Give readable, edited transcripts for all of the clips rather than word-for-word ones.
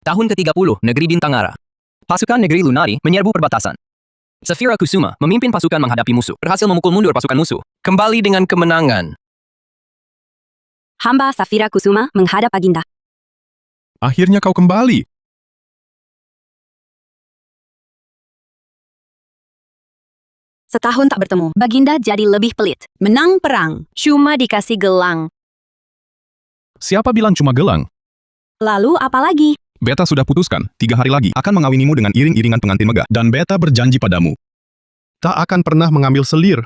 Tahun ke-30, Negeri Bintang Ara. Pasukan Negeri Lunari menyerbu perbatasan. Saphira Kusuma memimpin pasukan menghadapi musuh, berhasil memukul mundur pasukan musuh. Kembali dengan kemenangan. Hamba Saphira Kusuma menghadap Baginda. Akhirnya kau kembali. Setahun tak bertemu, Baginda jadi lebih pelit. Menang perang, cuma dikasih gelang. Siapa bilang cuma gelang? Lalu apa lagi? Beta sudah putuskan, 3 hari lagi akan mengawinimu dengan iring-iringan pengantin megah. Dan beta berjanji padamu, tak akan pernah mengambil selir.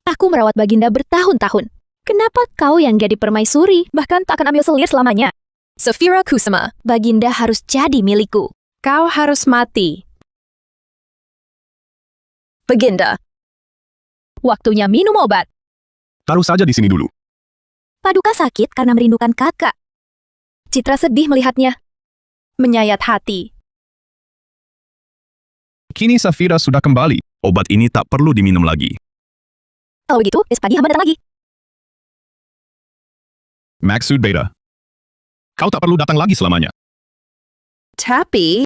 Aku merawat Baginda bertahun-tahun. Kenapa kau yang jadi permaisuri, bahkan tak akan ambil selir selamanya? Saphira Kusuma, Baginda harus jadi milikku. kau harus mati. Baginda, Waktunya minum obat. Taruh saja di sini dulu. Paduka sakit karena merindukan kakak. Citra sedih melihatnya. menyayat hati. Kini Saphira sudah kembali. Obat ini tak perlu diminum lagi. Kalau begitu, besok pagi hamba datang lagi. Maksud beta, kau tak perlu datang lagi selamanya. Tapi,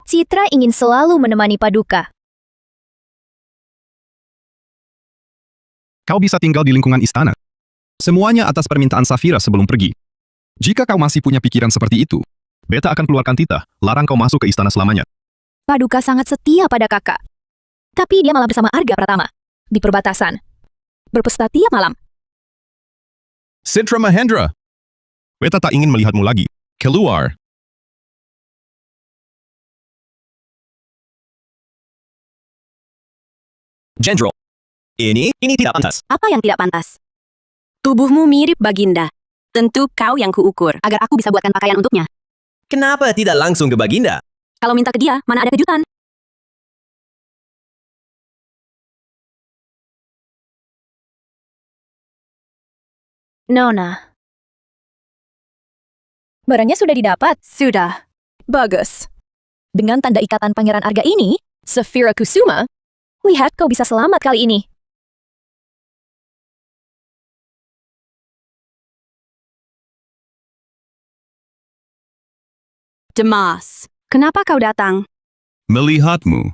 Citra ingin selalu menemani Paduka. Kau bisa tinggal di lingkungan istana. Semuanya atas permintaan Saphira sebelum pergi. Jika kau masih punya pikiran seperti itu, beta akan keluarkan titah, larang kau masuk ke istana selamanya. Paduka sangat setia pada kakak. Tapi dia malah bersama Arga Pratama. Di perbatasan. Berpesta tiap malam. Citra Mahendra, beta tak ingin melihatmu lagi. Keluar. Jenderal. Ini tidak pantas. Apa yang tidak pantas? Tubuhmu mirip Baginda. Tentu kau yang kuukur, agar aku bisa buatkan pakaian untuknya. Kenapa tidak langsung ke Baginda? Kalau minta ke dia, mana ada kejutan? Nona. Barangnya sudah didapat. Sudah. bagus. Dengan tanda ikatan Pangeran Arga ini, Saphira Kusuma, lihat kau bisa selamat kali ini. Demas, kenapa kau datang? Melihatmu.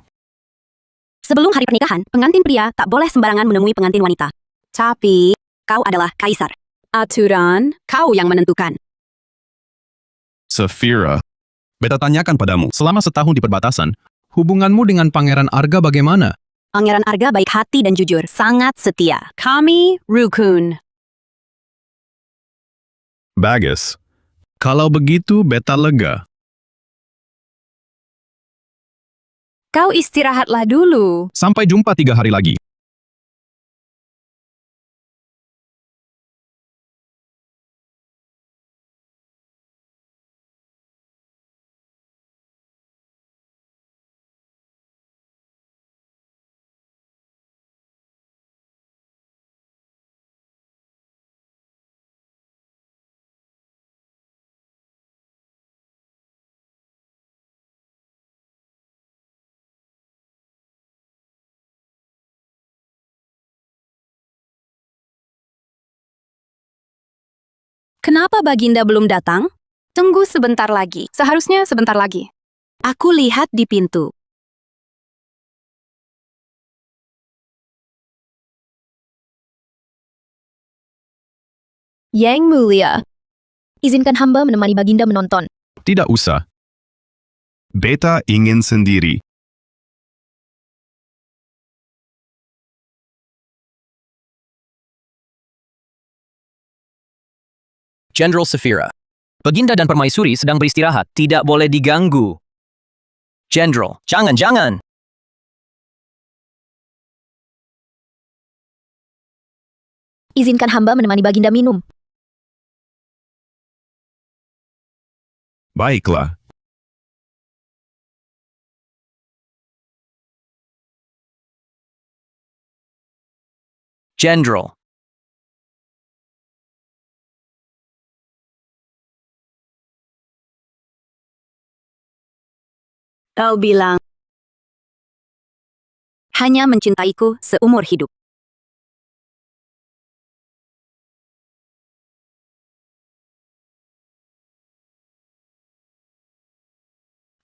Sebelum hari pernikahan, pengantin pria tak boleh sembarangan menemui pengantin wanita. Tapi, kau adalah kaisar. Aturan, kau yang menentukan. Saphira, beta tanyakan padamu, selama setahun di perbatasan, hubunganmu dengan Pangeran Arga bagaimana? Pangeran Arga baik hati dan jujur, sangat setia. Kami rukun. Bagus. Kalau begitu, beta lega. kau istirahatlah dulu. Sampai jumpa 3 hari lagi. Kenapa Baginda belum datang? Tunggu sebentar lagi. Seharusnya sebentar lagi. Aku lihat di pintu. Yang mulia, Izinkan hamba menemani Baginda menonton. Tidak usah. Beta ingin sendiri. Jenderal Saphira. Baginda dan permaisuri sedang beristirahat. Tidak boleh diganggu. Jenderal, jangan. Izinkan hamba menemani Baginda minum. Baiklah. Jenderal. Kau bilang hanya mencintaiku seumur hidup.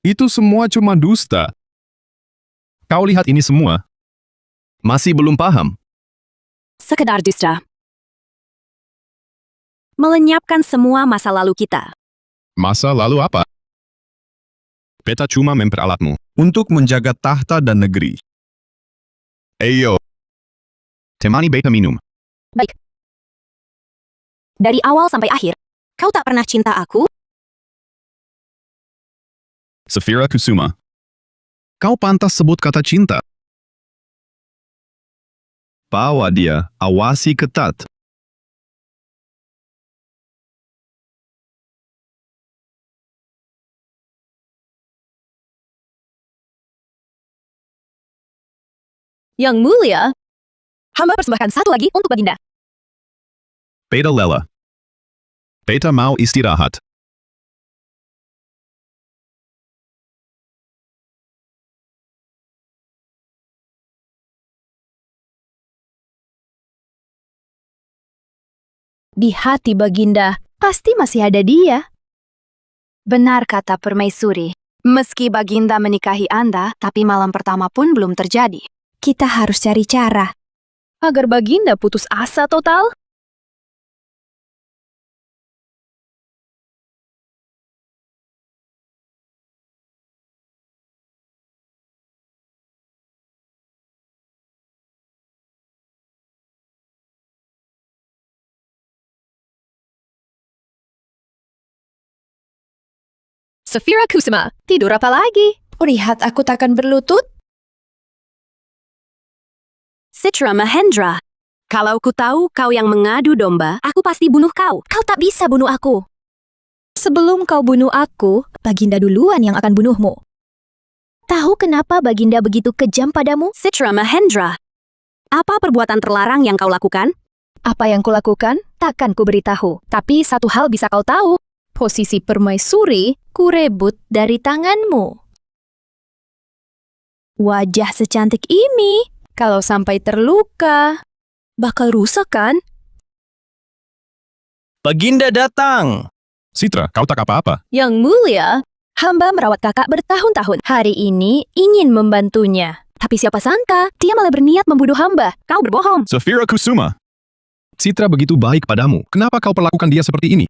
Itu semua cuma dusta. Kau lihat ini semua? Masih belum paham? Sekedar dusta. Melenyapkan semua masa lalu kita. Masa lalu apa? Beta cuma memperalatmu untuk menjaga tahta dan negeri. Ayo. Temani Beta minum. Baik. Dari awal sampai akhir, kau tak pernah cinta aku? Safira Kusuma. Kau pantas sebut kata cinta. Bawa dia, awasi ketat. Yang mulia, hamba persembahkan satu lagi untuk Baginda. Beta Lela. Beta mau istirahat. Di hati Baginda, pasti masih ada dia. Benar kata Permaisuri. Meski Baginda menikahi Anda, tapi malam pertama pun belum terjadi. Kita harus cari cara. Agar Baginda putus asa total? Safira Kusuma, tidur apa lagi? Lihat aku takkan berlutut. Citra Mahendra. Kalau ku tahu kau yang mengadu domba, aku pasti bunuh kau. Kau tak bisa bunuh aku. Sebelum kau bunuh aku, Baginda duluan yang akan bunuhmu. Tahu kenapa Baginda begitu kejam padamu? Citra Mahendra. Apa perbuatan terlarang yang kau lakukan? Apa yang kulakukan, takkan kuberitahu. Tapi satu hal bisa kau tahu. Posisi Permaisuri, kurebut dari tanganmu. Wajah secantik ini, kalau sampai terluka, bakal rusak kan? Baginda datang. Citra, kau tak apa-apa. Yang mulia, Hamba merawat kakak bertahun-tahun. Hari ini ingin membantunya. Tapi siapa sangka, dia malah berniat membunuh hamba. Kau berbohong. Safira Kusuma. Citra begitu baik padamu. Kenapa kau perlakukan dia seperti ini?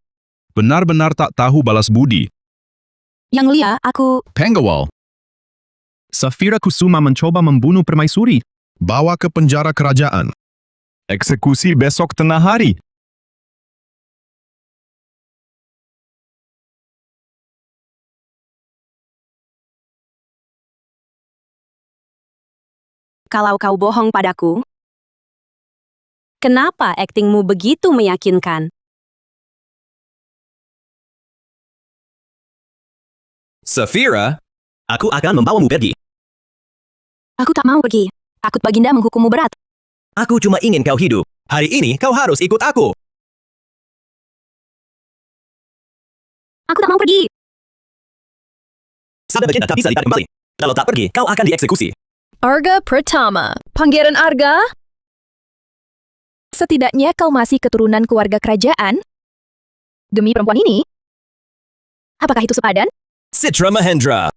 Benar-benar tak tahu balas budi. Yang mulia, aku... Penggawal. Safira Kusuma mencoba membunuh Permaisuri. Bawa ke penjara kerajaan. Eksekusi besok tengah hari. Kalau kau bohong padaku, kenapa aktingmu begitu meyakinkan? Safira, aku akan membawamu pergi. Aku tak mau pergi. Takut Baginda menghukummu berat. Aku cuma ingin kau hidup. Hari ini kau harus ikut aku. Aku tak mau pergi. Sabda Baginda tak bisa ditarik kembali. Kalau tak pergi, kau akan dieksekusi. Arga Pratama. Pangeran Arga? Setidaknya kau masih keturunan keluarga kerajaan. Demi perempuan ini, apakah itu sepadan? Citra Mahendra.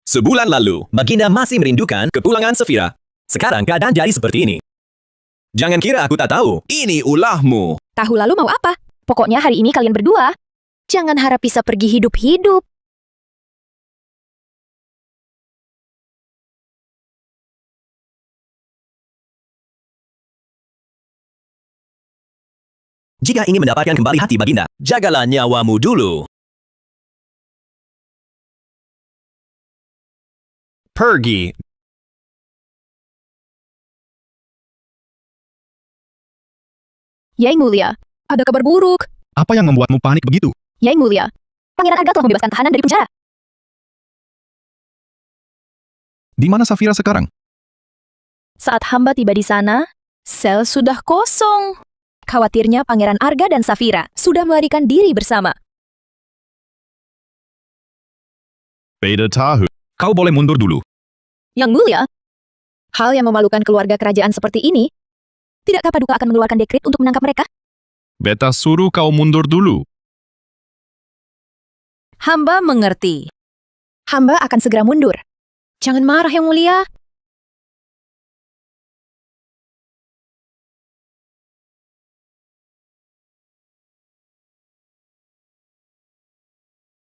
Sebulan lalu, Baginda masih merindukan kepulangan Safira. Sekarang keadaan jadi seperti ini. Jangan kira aku tak tahu. Ini ulahmu. Tahu lalu mau apa? Pokoknya hari ini kalian berdua. Jangan harap bisa pergi hidup-hidup. Jika ingin mendapatkan kembali hati Baginda, jagalah nyawamu dulu. Pergi. Yang mulia, ada kabar buruk. Apa yang membuatmu panik begitu? Yang mulia, Pangeran Arga telah membebaskan tahanan dari penjara. Di mana Safira sekarang? Saat hamba tiba di sana, sel sudah kosong. Khawatirnya Pangeran Arga dan Safira sudah melarikan diri bersama. Beda tahu. Kau boleh mundur dulu. Yang mulia, Hal yang memalukan keluarga kerajaan seperti ini, tidakkah Paduka akan mengeluarkan dekret untuk menangkap mereka? Beta suruh kau mundur dulu. hamba mengerti. Hamba akan segera mundur. Jangan marah, Yang Mulia.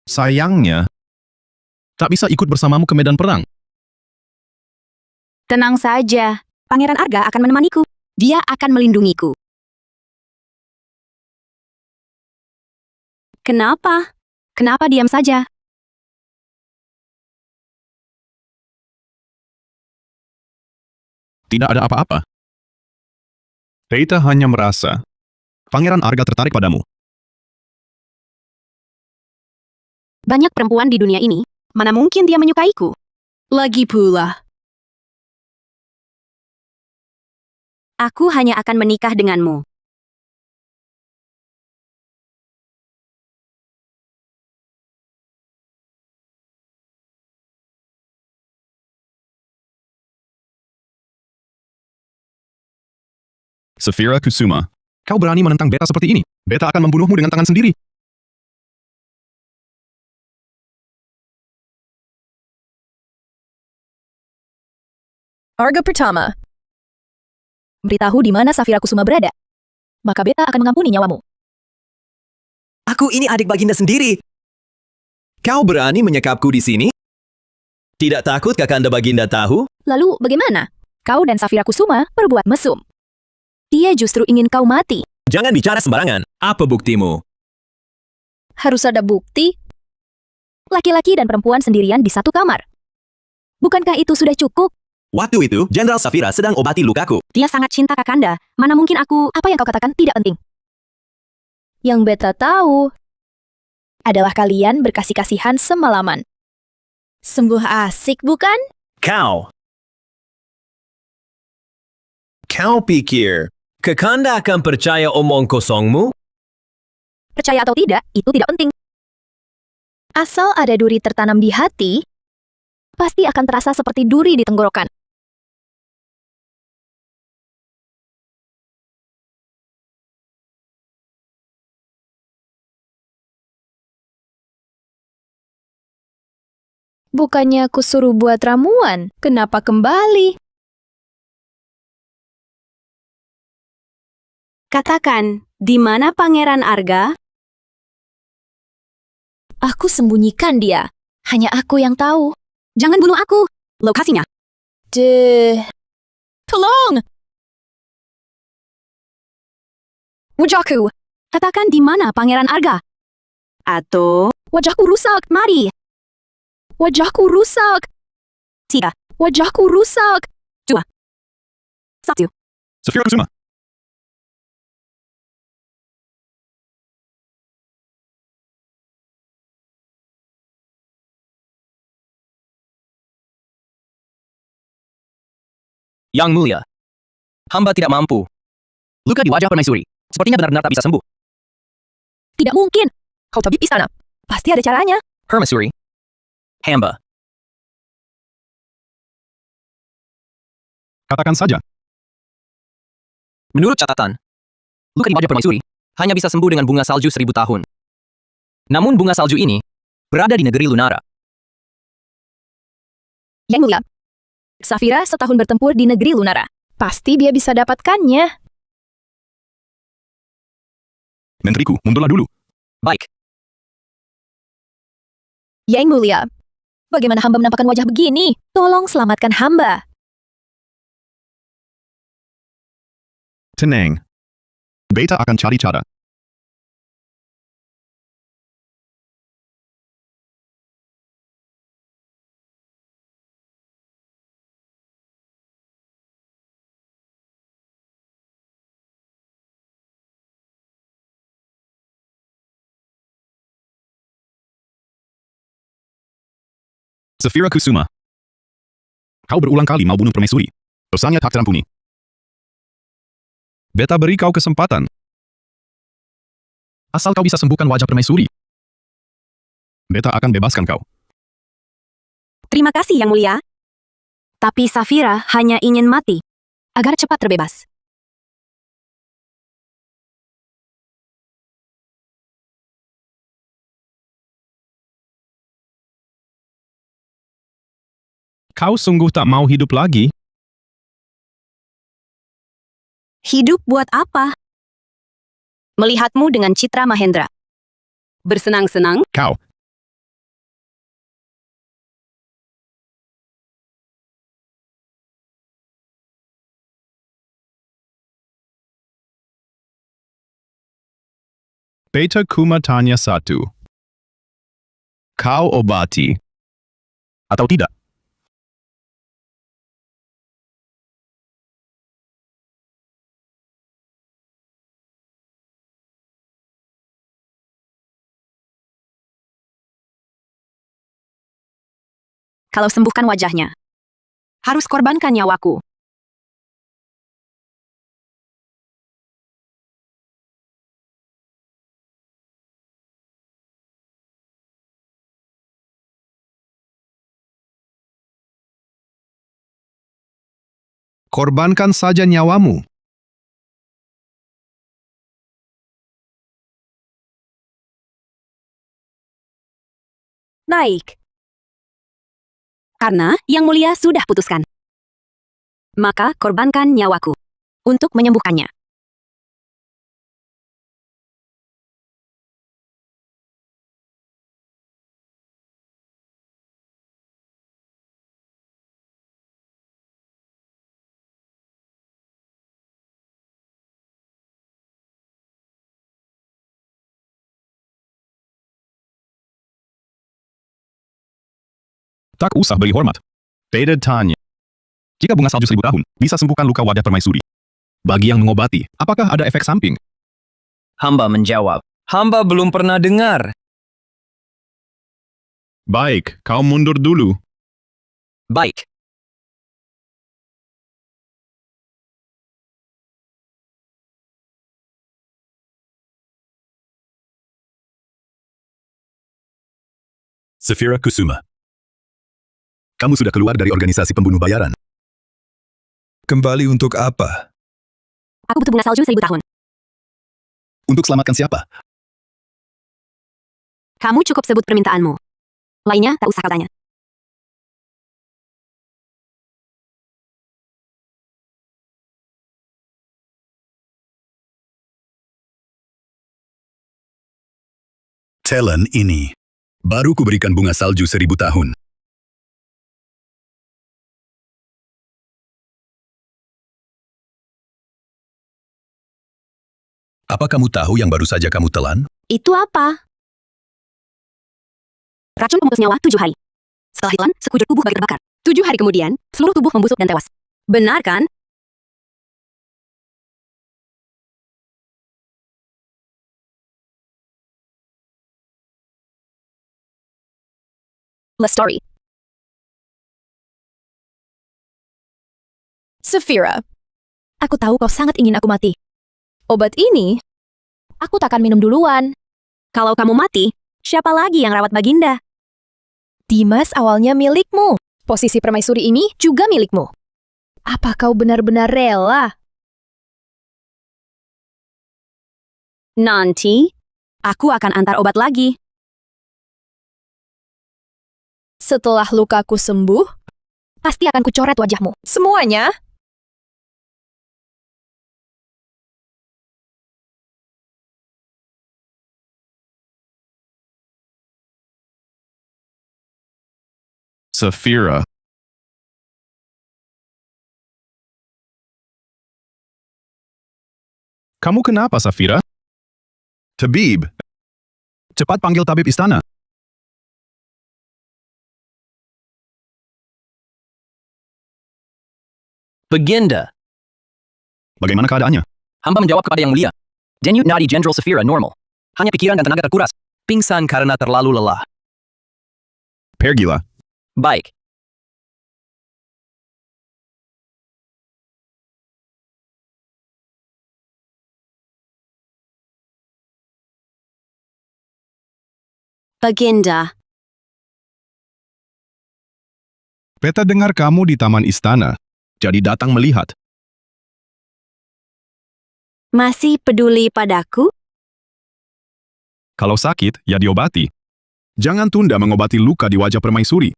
Sayangnya, tak bisa ikut bersamamu ke medan perang. Tenang saja. Pangeran Arga akan menemaniku. Dia akan melindungiku. Kenapa? Kenapa diam saja? Tidak ada apa-apa. Beta hanya merasa Pangeran Arga tertarik padamu. Banyak perempuan di dunia ini. Mana mungkin dia menyukaiku? Lagi pula. Aku hanya akan menikah denganmu. Safira Kusuma, kau berani menentang Beta seperti ini? Beta akan membunuhmu dengan tangan sendiri. Arga pertama. Beritahu di mana Safira Kusuma berada. Maka Beta akan mengampuni nyawamu. Aku ini adik Baginda sendiri. Kau berani menyekapku di sini? Tidak takut Kakanda Baginda tahu? Lalu bagaimana? Kau dan Safira Kusuma berbuat mesum. Dia justru ingin kau mati. Jangan bicara sembarangan. Apa buktimu? Harus ada bukti. Laki-laki dan perempuan sendirian di satu kamar. Bukankah itu sudah cukup? Waktu itu, Jenderal Safira sedang obati lukaku. Dia sangat cinta Kakanda. Mana mungkin aku... Apa yang kau katakan tidak penting. Yang Beta tahu adalah kalian berkasih-kasihan semalaman. Sungguh asik, bukan? Kau pikir Kakanda akan percaya omong kosongmu? Percaya atau tidak, itu tidak penting. Asal ada duri tertanam di hati, pasti akan terasa seperti duri di tenggorokan. Bukannya aku suruh buat ramuan, kenapa kembali? Katakan, di mana Pangeran Arga? Aku sembunyikan dia. Hanya aku yang tahu. Jangan bunuh aku. Lokasinya. Tolong! Wajahku! Katakan di mana Pangeran Arga? Atau... Wajahku rusak, Mari. wajahku rusak, 3, wajahku rusak. 1. Safira Kusuma, Yang Mulia, hamba tidak mampu. Luka di wajah permaisuri. Sepertinya benar-benar tak bisa sembuh. Tidak mungkin. Kau tabib istana. Pasti ada caranya. Permaisuri. Hamba. katakan saja. Menurut catatan, luka di wajah permaisuri hanya bisa sembuh dengan bunga salju 1000 tahun. Namun bunga salju ini berada di negeri Lunara. Yang Mulia, Safira setahun bertempur di negeri Lunara. Pasti dia bisa dapatkannya. Menteriku, mundurlah dulu. Baik, Yang Mulia, bagaimana hamba menampakkan wajah begini? Tolong selamatkan hamba. Tenang. Beta akan cari cara. Safira Kusuma, kau berulang kali mau bunuh permaisuri. Dosanya tak terampuni. Beta beri kau kesempatan. Asal kau bisa sembuhkan wajah permaisuri, Beta akan bebaskan kau. Terima kasih, Yang Mulia. Tapi Safira hanya ingin mati agar cepat terbebas. Kau sungguh tak mau hidup lagi? Hidup buat apa? Melihatmu dengan Citra Mahendra. Bersenang-senang? Kau. Beta Kuma tanya satu. Kau obati atau tidak? Kalau sembuhkan wajahnya. Harus korbankan nyawaku. Korbankan saja nyawamu. Baik. Karena Yang Mulia sudah putuskan. Maka korbankan nyawaku untuk menyembuhkannya. Tak usah beri hormat. Beta tanya. Jika bunga salju 1000 tahun bisa sembuhkan luka wajah permaisuri, bagi yang mengobati, apakah ada efek samping? Hamba menjawab. Hamba belum pernah dengar. Baik, kau mundur dulu. Baik. Safira Kusuma. Kamu sudah keluar dari organisasi pembunuh bayaran. Kembali untuk apa? Aku butuh bunga salju 1000 tahun. Untuk selamatkan siapa? Kamu cukup sebut permintaanmu. Lainnya tak usah kau tanya. Talent ini. Baru kuberikan bunga salju 1000 tahun. Apa kamu tahu yang baru saja kamu telan? Itu apa? Racun pemutus nyawa 7 hari. Setelah ditelan, sekujur tubuh bagi terbakar. 7 hari kemudian, seluruh tubuh membusuk dan tewas. Benar kan? Last story. Safira, aku tahu kau sangat ingin aku mati. Obat ini, aku takkan minum duluan. Kalau kamu mati, siapa lagi yang rawat Baginda? Dimas awalnya milikmu. Posisi permaisuri ini juga milikmu. Apa kau benar-benar rela? Nanti, aku akan antar obat lagi. Setelah lukaku sembuh, pasti akan kucoret wajahmu. Semuanya. Safira. Kamu kenapa, Safira? Tabib. Cepat panggil tabib istana. Baginda. Bagaimana keadaannya? Hamba menjawab kepada Yang Mulia. Denyut nadi Jenderal Safira normal. Hanya pikiran dan tenaga terkuras. Pingsan karena terlalu lelah. Pergilah. Baik. Baginda, Beta dengar kamu di taman istana, jadi datang melihat. masih peduli padaku? Kalau sakit, ya diobati. Jangan tunda mengobati luka di wajah permaisuri.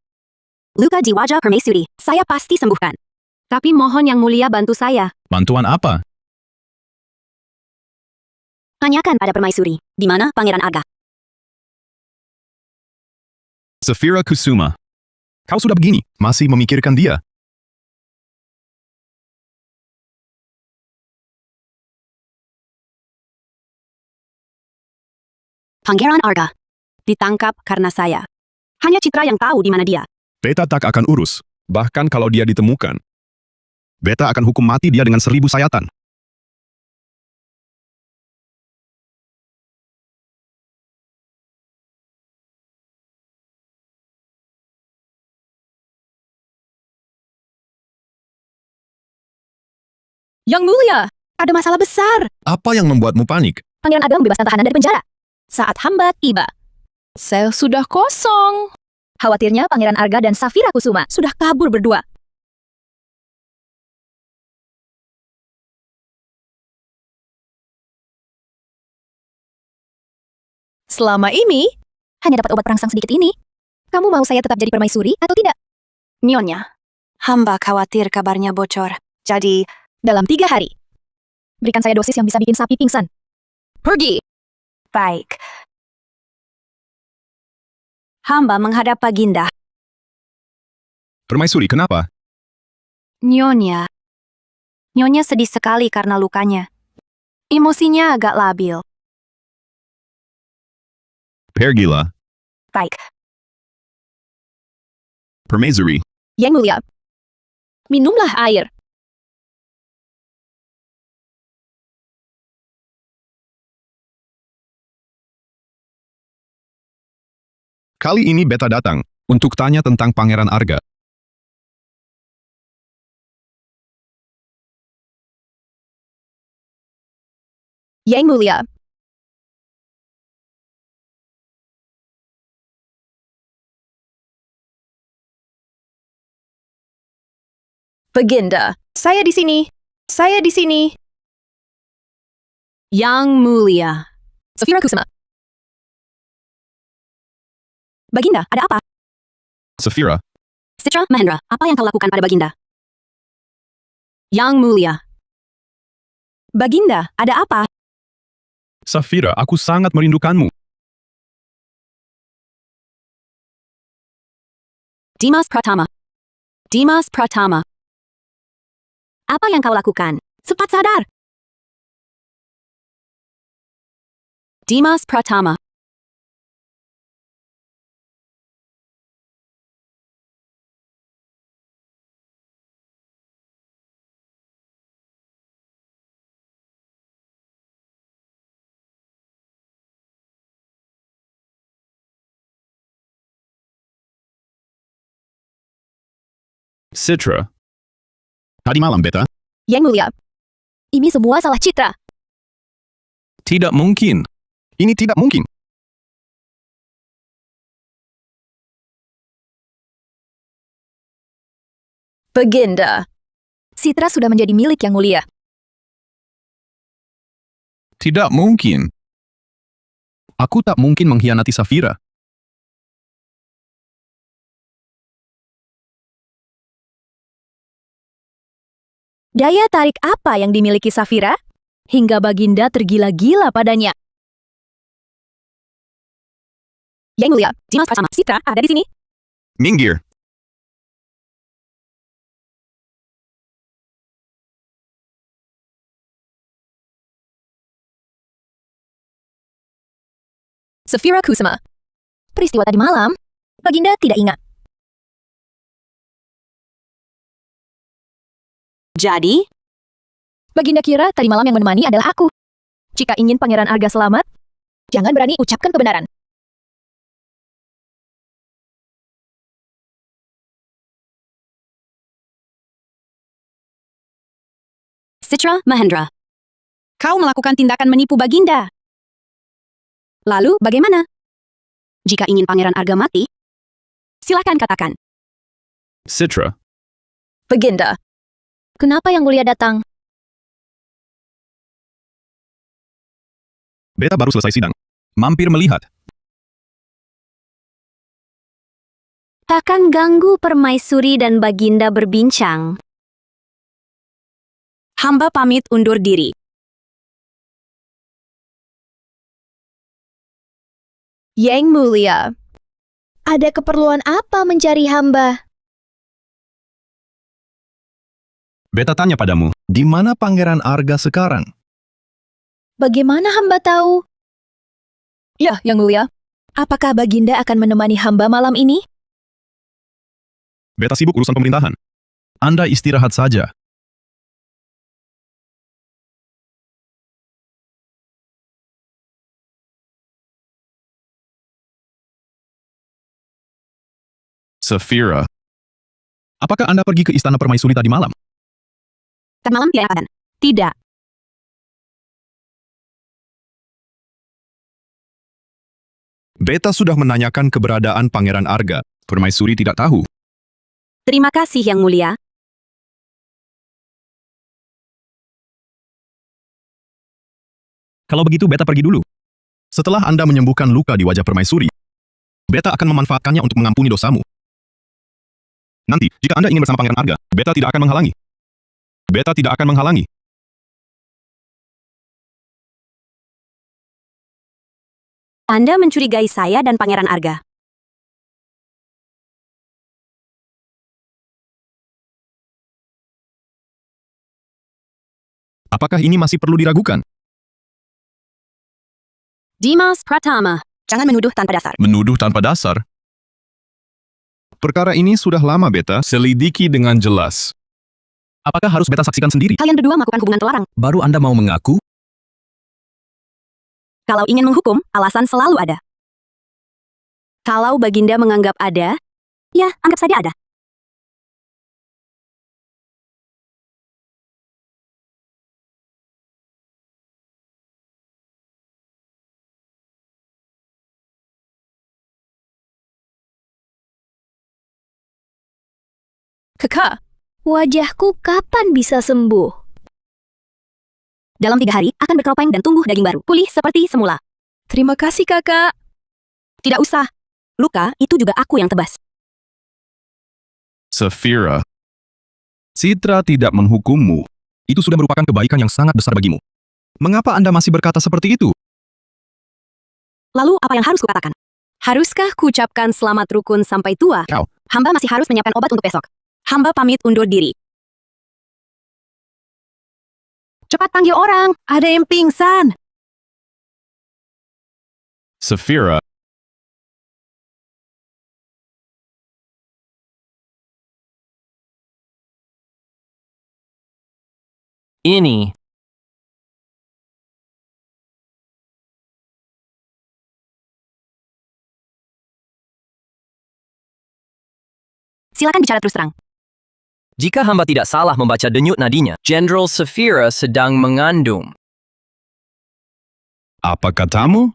Luka di wajah permaisuri, saya pasti sembuhkan. Tapi mohon Yang Mulia bantu saya. Bantuan apa? Tanyakan pada permaisuri, di mana Pangeran Arga? Safira Kusuma. Kau sudah begini, masih memikirkan dia. Pangeran Arga. Ditangkap karena saya. Hanya Citra yang tahu di mana dia. Beta tak akan urus, bahkan kalau dia ditemukan. Beta akan hukum mati dia dengan 1000 sayatan. Yang Mulia, Ada masalah besar. Apa yang membuatmu panik? Pangeran Arga membebaskan tahanan dari penjara. Saat hamba tiba, Sel sudah kosong. khawatirnya Pangeran Arga dan Safira Kusuma sudah kabur berdua. Selama ini, Hanya dapat obat perangsang sedikit ini. Kamu mau saya tetap jadi permaisuri atau tidak? Nyonya, hamba khawatir kabarnya bocor. Jadi, Dalam 3 hari. Berikan saya dosis yang bisa bikin sapi pingsan. Pergi! baik. Hamba menghadap Baginda. Permaisuri, kenapa? Nyonya. Nyonya sedih sekali karena lukanya. Emosinya agak labil. Pergilah. Baik. Permaisuri. Yang Mulia, minumlah air. Kali ini Beta datang untuk tanya tentang Pangeran Arga. Yang Mulia, Baginda, saya di sini. Saya di sini. Yang Mulia. Safira Kusuma. Baginda, ada apa? Safira, Citra Mahendra, apa yang kau lakukan pada Baginda? Yang Mulia. Baginda, ada apa? Safira, aku sangat merindukanmu. Dimas Pratama. Dimas Pratama. Apa yang kau lakukan? Cepat sadar. Dimas Pratama. Citra. Tadi malam, Beta. Yang Mulia, ini semua salah Citra. Tidak mungkin. Ini tidak mungkin. Baginda, Citra sudah menjadi milik Yang Mulia. Tidak mungkin. Aku tak mungkin mengkhianati Safira. Daya tarik apa yang dimiliki Safira? Hingga Baginda tergila-gila padanya. Yang Mulia, Dimas Pratama, Citra ada di sini. Minggir. Safira Kusuma. Peristiwa tadi malam, Baginda tidak ingat. Jadi, Baginda kira tadi malam yang menemani adalah aku. Jika ingin Pangeran Arga selamat, jangan berani ucapkan kebenaran. Citra Mahendra. Kau melakukan tindakan menipu Baginda. Lalu bagaimana? Jika ingin Pangeran Arga mati, silakan katakan. Citra. Baginda, kenapa Yang Mulia datang? Beta baru selesai sidang. Mampir melihat. Katakan ganggu Permaisuri dan Baginda berbincang. Hamba pamit undur diri. Yang mulia, ada keperluan apa mencari hamba? Beta tanya padamu, di mana Pangeran Arga sekarang? Bagaimana hamba tahu? Ya, Yang Mulia. Apakah Baginda akan menemani hamba malam ini? Beta sibuk urusan pemerintahan. Anda istirahat saja. Safira, apakah Anda pergi ke istana Permaisuri tadi malam? Tadi malam tidak ada. Tidak. Beta sudah menanyakan keberadaan Pangeran Arga. Permaisuri tidak tahu. Terima kasih Yang Mulia. Kalau begitu Beta pergi dulu. Setelah Anda menyembuhkan luka di wajah Permaisuri, Beta akan memanfaatkannya untuk mengampuni dosamu. Nanti, jika Anda ingin bersama Pangeran Arga, Beta tidak akan menghalangi. Beta tidak akan menghalangi. Anda mencurigai saya dan Pangeran Arga. Apakah ini masih perlu diragukan? Dimas Pratama, jangan menuduh tanpa dasar. Menuduh tanpa dasar? Perkara ini sudah lama Beta selidiki dengan jelas. Apakah harus Beta saksikan sendiri? Kalian berdua melakukan hubungan terlarang. Baru Anda mau mengaku? Kalau ingin menghukum, alasan selalu ada. Kalau Baginda menganggap ada, ya, anggap saja ada. Kakak, wajahku kapan bisa sembuh? Dalam 3 hari, akan berkeropeng dan tumbuh daging baru. Pulih seperti semula. Terima kasih kakak. Tidak usah. Luka, itu juga aku yang tebas. Safira, Citra tidak menghukummu. Itu sudah merupakan kebaikan yang sangat besar bagimu. Mengapa Anda masih berkata seperti itu? Lalu apa yang harus kukatakan? Haruskah kuucapkan selamat rukun sampai tua? Kau. Hamba masih harus menyiapkan obat untuk besok. Hamba pamit undur diri. Cepat panggil orang, ada yang pingsan. Safira, Ini. Silakan bicara terus terang. Jika hamba tidak salah membaca denyut nadinya, Jenderal Safira sedang mengandung. apa katamu?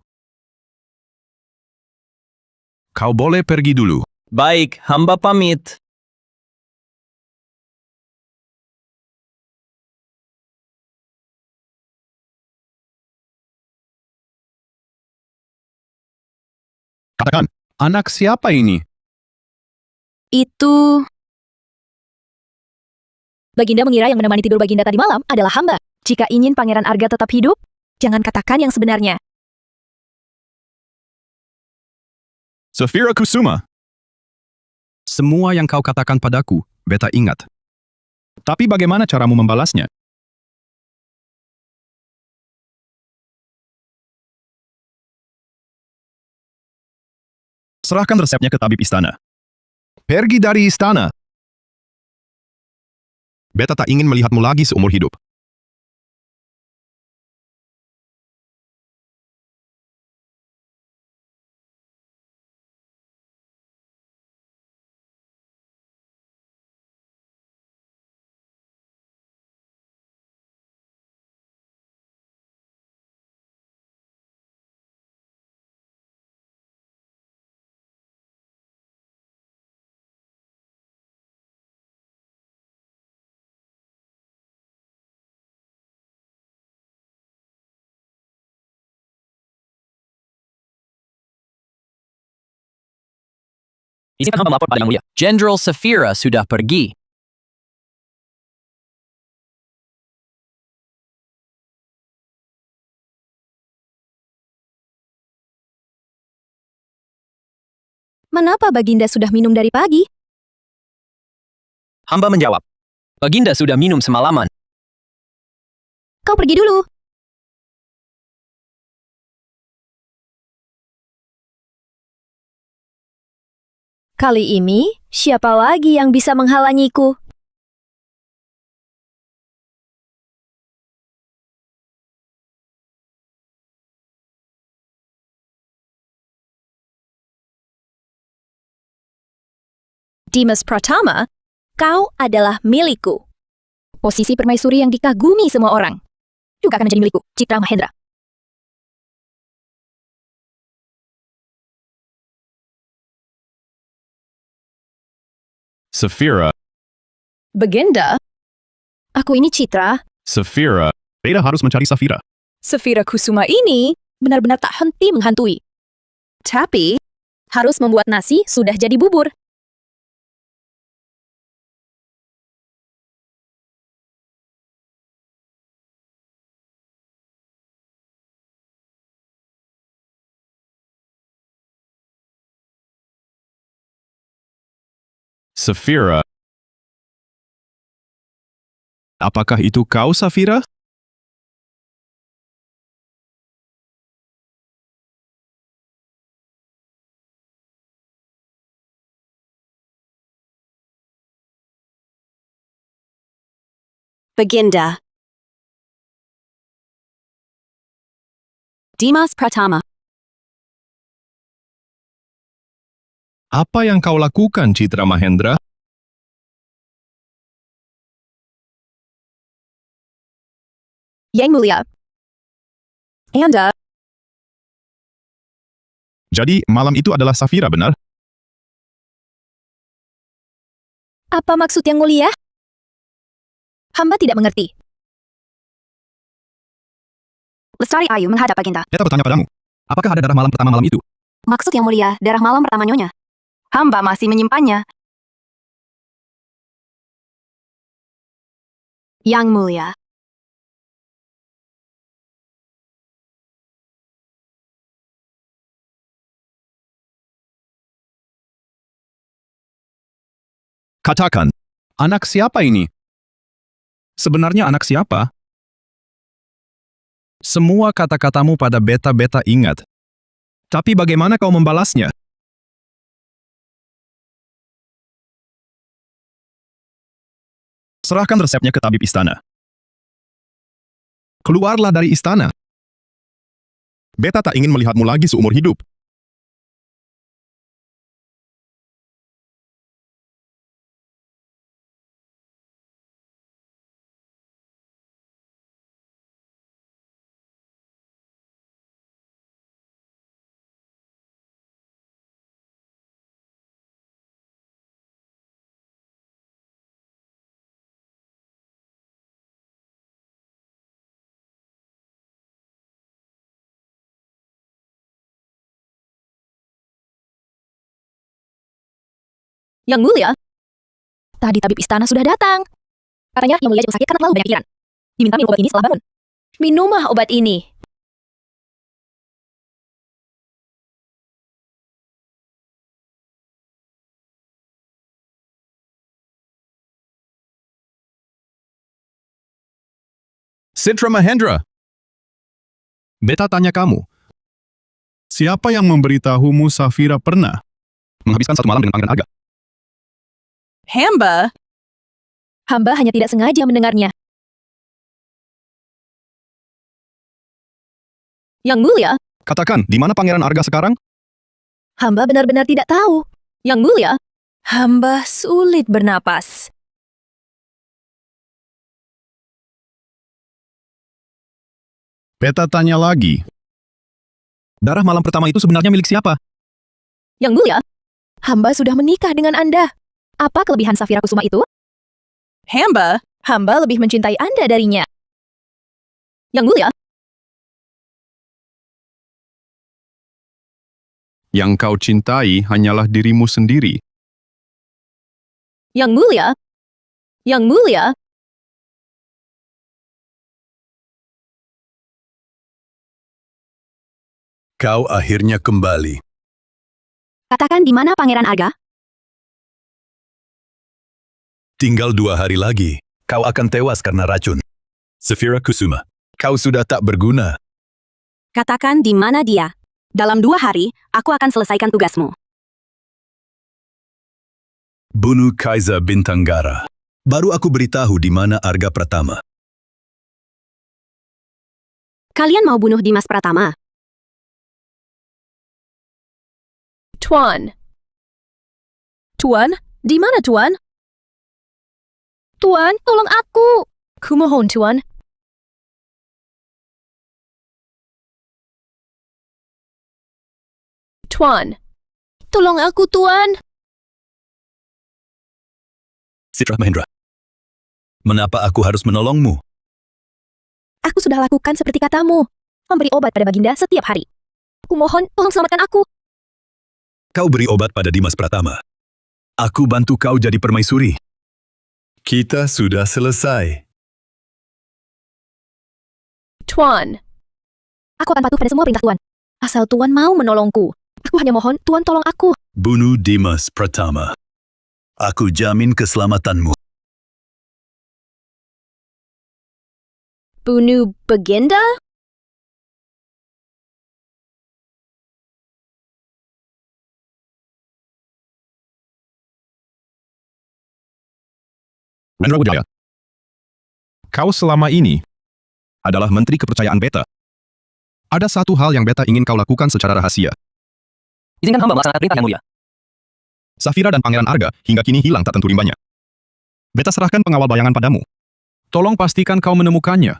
Kau boleh pergi dulu. Baik, hamba pamit. Katakan, anak siapa ini? Itu... Baginda mengira yang menemani tidur Baginda tadi malam adalah hamba. Jika ingin Pangeran Arga tetap hidup, jangan katakan yang sebenarnya. Safira Kusuma. Semua yang kau katakan padaku, Beta ingat. Tapi bagaimana caramu membalasnya? Serahkan resepnya ke tabib istana. Pergi dari istana. Beta tak ingin melihatmu lagi seumur hidup. Izinkan hamba melapor pada Yang Mulia. Jenderal Safira sudah pergi. Mengapa Baginda sudah minum dari pagi? Hamba menjawab. Baginda sudah minum semalaman. Kau pergi dulu. Kali ini, siapa lagi yang bisa menghalangiku? Dimas Pratama, kau adalah milikku. Posisi permaisuri yang dikagumi semua orang. Juga akan menjadi milikku, Citra Mahendra. Safira, Baginda? Aku ini Citra. Safira. Beta harus mencari Safira. Safira Kusuma ini benar-benar tak henti menghantui. Tapi, harus membuat nasi sudah jadi bubur. Safira. Apakah itu kau, Safira? Baginda. Dimas Pratama. Apa yang kau lakukan, Citra Mahendra? Yang Mulia. Anda, Jadi, malam itu adalah Safira, benar? apa maksud Yang Mulia? Hamba tidak mengerti. Lestari Ayu menghadap Baginda. Beta bertanya padamu. Apakah ada darah malam pertama malam itu? Maksud Yang Mulia, darah malam pertama Nyonya. Hamba masih menyimpannya. Yang Mulia. Katakan, anak siapa ini? Sebenarnya anak siapa? Semua kata-katamu pada beta-beta ingat. Tapi bagaimana kau membalasnya? Serahkan resepnya ke tabib istana. Keluarlah dari istana. Beta tak ingin melihatmu lagi seumur hidup. Yang Mulia? Tadi tabib istana sudah datang. Katanya Yang Mulia jatuh sakit karena terlalu banyak pikiran. Diminta minum obat ini setelah bangun. Minumlah obat ini. Citra Mahendra. Beta tanya kamu. Siapa yang memberitahumu Safira pernah menghabiskan satu malam dengan Pangeran Arga? Hamba? Hamba hanya tidak sengaja mendengarnya. Yang Mulia? Katakan, di mana Pangeran Arga sekarang? Hamba benar-benar tidak tahu. Yang Mulia? Hamba sulit bernapas. Beta tanya lagi. Darah malam pertama itu sebenarnya milik siapa? Yang Mulia? Hamba sudah menikah dengan Anda. Apa kelebihan Safira Kusuma itu? Hamba lebih mencintai Anda darinya. Yang Mulia? Yang kau cintai hanyalah dirimu sendiri. Yang mulia, yang mulia, Kau akhirnya kembali. Katakan di mana Pangeran Arga? Tinggal 2 hari lagi. Kau akan tewas karena racun. Safira Kusuma, kau sudah tak berguna. Katakan di mana dia. Dalam 2 hari, aku akan selesaikan tugasmu. Bunuh Kaisar Bintanggara. Baru aku beritahu di mana Arga Pratama. Kalian mau bunuh Dimas Pratama? Tuan. Tuan, di mana Tuan? Tuan, tolong aku. Kumohon, Tuan. Tuan, tolong aku, Tuan. Citra Mahendra. Mengapa aku harus menolongmu? Aku sudah lakukan seperti katamu. Memberi obat pada Baginda setiap hari. Kumohon, tolong selamatkan aku. Kau beri obat pada Dimas Pratama. Aku bantu kau jadi permaisuri. Kita sudah selesai. Tuan. Aku akan patuh pada semua perintah Tuan. Asal Tuan mau menolongku. Aku hanya mohon, Tuan tolong aku. Bunuh Dimas Pratama. Aku jamin keselamatanmu. Bunuh Baginda? Mahendra Wijaya, kau selama ini adalah menteri kepercayaan Beta. Ada satu hal yang Beta ingin kau lakukan secara rahasia. Izinkan hamba melaksanakan perintah yang mulia. Safira dan Pangeran Arga hingga kini hilang tak tentu rimbanya. Beta serahkan pengawal bayangan padamu. Tolong pastikan kau menemukannya.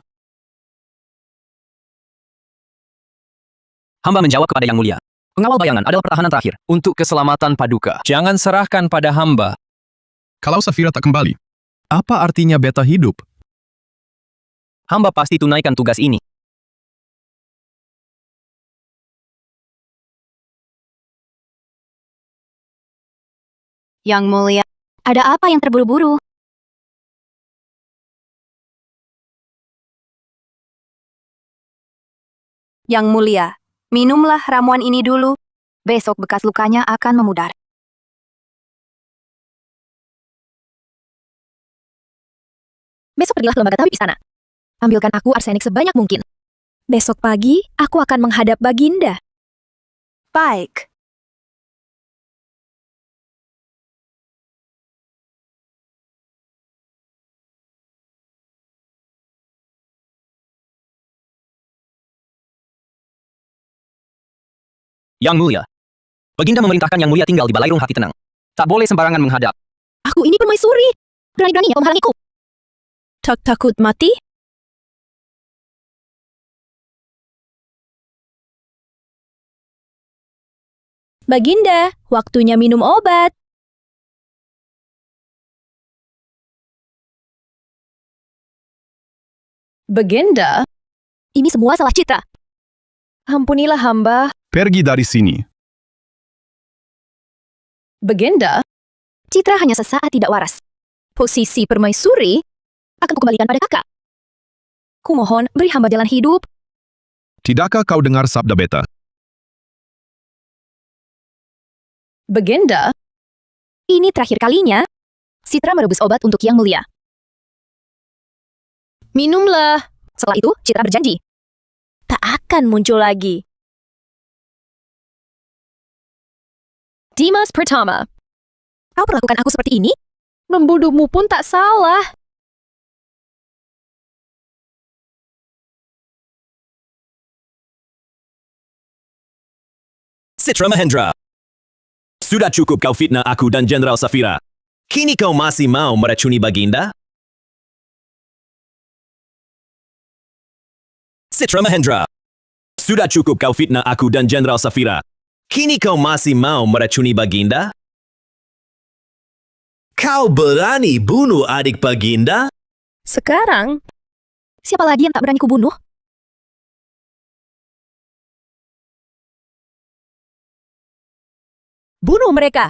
Hamba menjawab kepada yang mulia. Pengawal bayangan adalah pertahanan terakhir untuk keselamatan Paduka. Jangan serahkan pada hamba. Kalau Safira tak kembali, apa artinya Beta hidup? Hamba pasti tunaikan tugas ini. Yang mulia, ada apa yang terburu-buru? Yang mulia, minumlah ramuan ini dulu. Besok bekas lukanya akan memudar. Besok pergilah ke lembaga tabib istana. Ambilkan aku arsenik sebanyak mungkin. Besok pagi, aku akan menghadap Baginda. Baik. Yang mulia. Baginda memerintahkan yang mulia tinggal di Balairung Hati Tenang. Tak boleh sembarangan menghadap. Aku ini permaisuri. Berani-beraninya kau menghalangiku. Tak takut mati? Baginda, waktunya minum obat. Baginda? Ini semua salah Citra. Ampunilah hamba. Pergi dari sini. Baginda? Citra hanya sesaat tidak waras. Posisi permaisuri akan kukembalikan pada kakak. Kumohon, beri hamba jalan hidup. Tidakkah kau dengar sabda Beta? Baginda? Ini terakhir kalinya. Citra merebus obat untuk yang mulia. Minumlah. Setelah itu, Citra berjanji. Tak akan muncul lagi. Dimas Pratama. Kau perlakukan aku seperti ini? Membunuhmu pun tak salah. Citra Mahendra. Sudah cukup kau fitnah aku dan Jenderal Safira. Kini kau masih mau meracuni Baginda? Citra Mahendra. Sudah cukup kau fitnah aku dan Jenderal Safira. Kini kau masih mau meracuni Baginda? Kau berani bunuh adik Baginda? Sekarang, siapa lagi yang tak berani kubunuh? Bunuh mereka!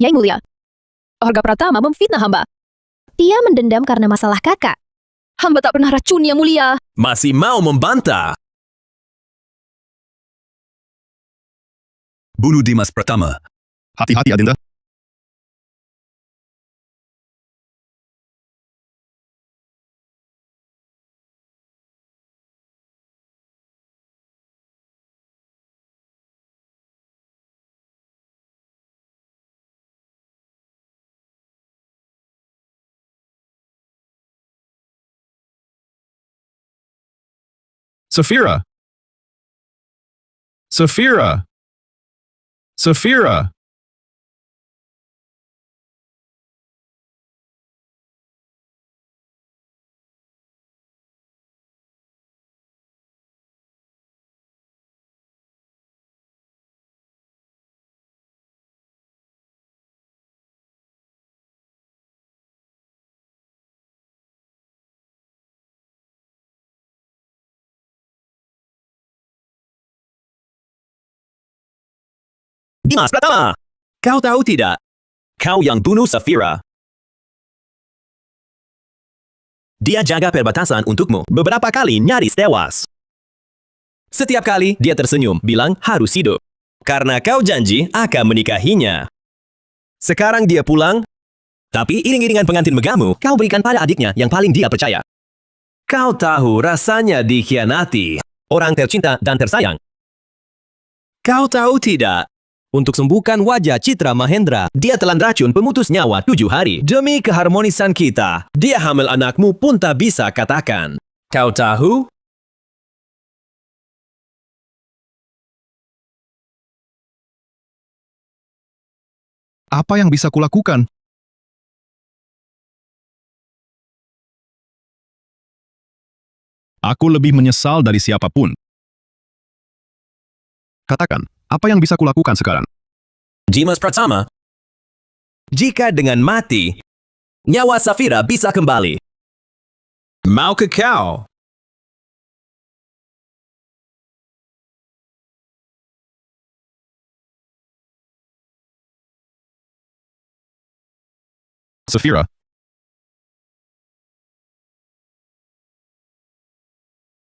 Yang mulia, Harga Pratama memfitnah hamba. Dia mendendam karena masalah kakak. Hamba tak pernah racun, Yang mulia. Masih mau membantah? Bunuh Dimas Pratama. Hati-hati, Adinda. Safira! Safira! Safira! Dimas Pratama! Kau tahu tidak? Kau yang bunuh Safira. Dia jaga perbatasan untukmu beberapa kali nyaris tewas. Setiap kali dia tersenyum bilang harus hidup. Karena kau janji akan menikahinya. Sekarang dia pulang, tapi iring-iringan pengantin megamu kau berikan pada adiknya yang paling dia percaya. Kau tahu rasanya dikhianati orang tercinta dan tersayang. Kau tahu tidak? Untuk sembuhkan wajah Citra Mahendra, dia telan racun pemutus nyawa 7 hari. Demi keharmonisan kita, dia hamil anakmu pun tak bisa katakan. Kau tahu? Apa yang bisa kulakukan? Aku lebih menyesal dari siapapun. Katakan, apa yang bisa kulakukan sekarang? Dimas Pratama, jika dengan mati, nyawa Safira bisa kembali. Mau ke kau? Safira.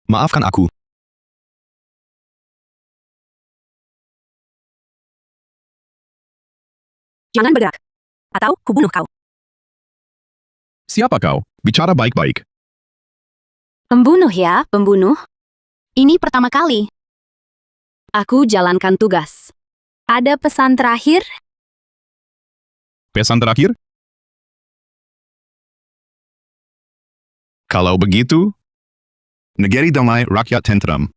Maafkan aku. Jangan bergerak. Atau kubunuh kau. Siapa kau? Bicara baik-baik. Pembunuh ya, pembunuh. Ini pertama kali. Aku jalankan tugas. Ada pesan terakhir? Pesan terakhir? Kalau begitu, negeri damai rakyat tentram.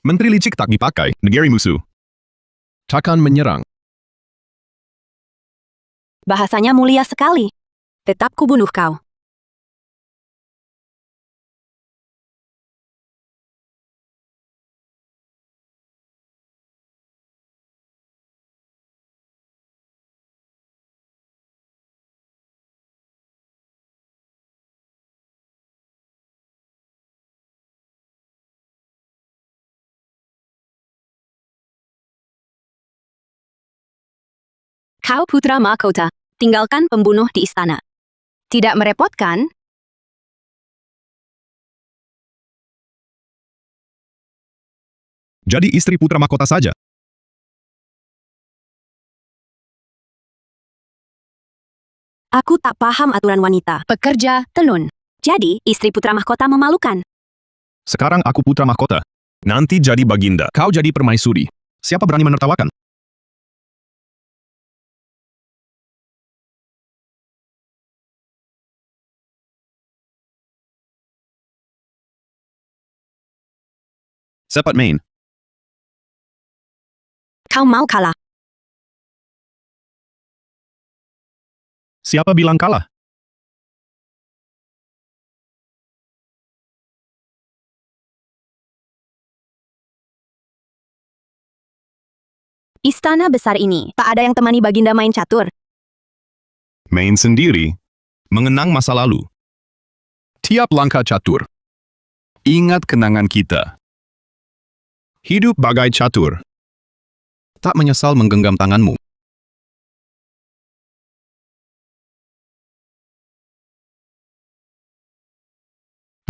Menteri licik tak dipakai, negeri musuh. Takkan menyerang. Bahasanya mulia sekali. Tetap kubunuh kau. Kau putra mahkota. Tinggalkan pembunuh di istana. Tidak merepotkan? Jadi istri putra mahkota saja. Aku tak paham aturan wanita. Pekerja, tenun. Jadi, istri putra mahkota memalukan. Sekarang aku putra mahkota. Nanti jadi baginda. Kau jadi permaisuri. Siapa berani menertawakan? Cepat main. Kau mau kalah. Siapa bilang kalah? Istana besar ini, tak ada yang temani baginda main catur. Main sendiri. Mengenang masa lalu. Tiap langkah catur. Ingat kenangan kita. Hidup bagai catur. Tak menyesal menggenggam tanganmu.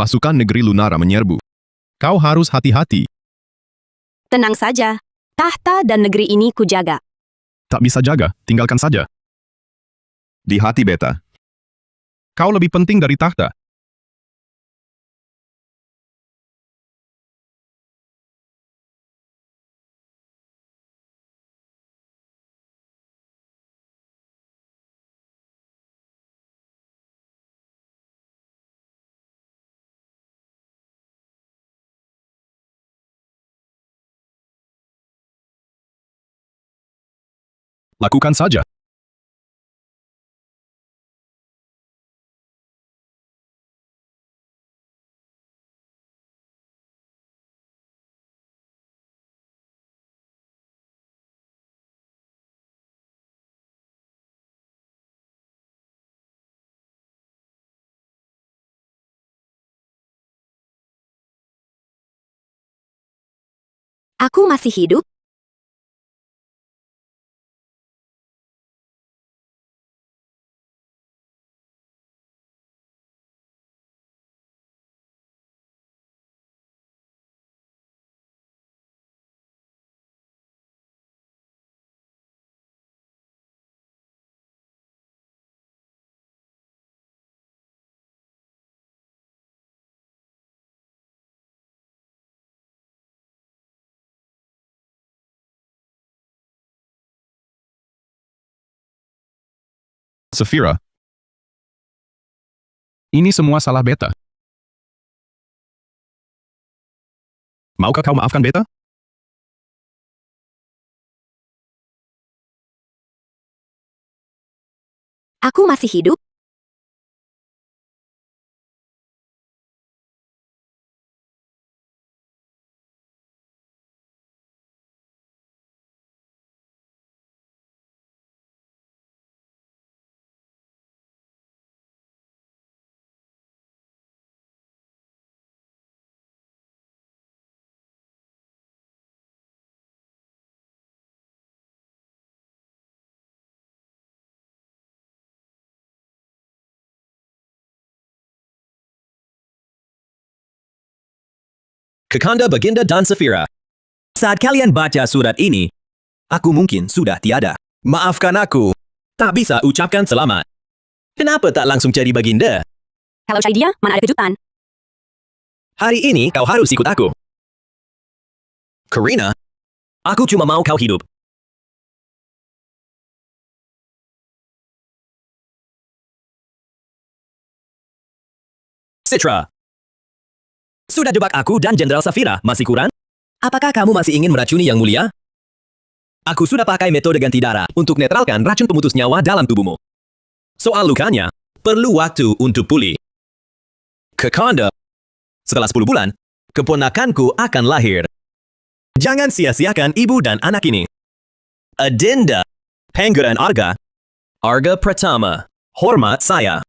Pasukan negeri Lunara menyerbu. Kau harus hati-hati. Tenang saja. Tahta dan negeri ini kujaga. Tak bisa jaga, tinggalkan saja. Di hati beta. Kau lebih penting dari tahta. Lakukan saja. Aku masih hidup? Safira. Ini semua salah beta. Maukah kau maafkan beta? Aku masih hidup? Kakanda Baginda dan Safira. Saat kalian baca surat ini, aku mungkin sudah tiada. Maafkan aku, tak bisa ucapkan selamat. Kenapa tak langsung cari Baginda? Kalau cari dia, mana ada kejutan? Hari ini kau harus ikut aku. Karina, aku cuma mau kau hidup. Citra, sudah jebak aku dan Jenderal Safira, masih kurang? Apakah kamu masih ingin meracuni Yang Mulia? Aku sudah pakai metode ganti darah untuk netralkan racun pemutus nyawa dalam tubuhmu. Soal lukanya, perlu waktu untuk pulih. Kakanda, setelah 10 bulan, keponakanku akan lahir. Jangan sia-siakan ibu dan anak ini. Adinda, Pangeran Arga, Arga Pratama, hormat saya.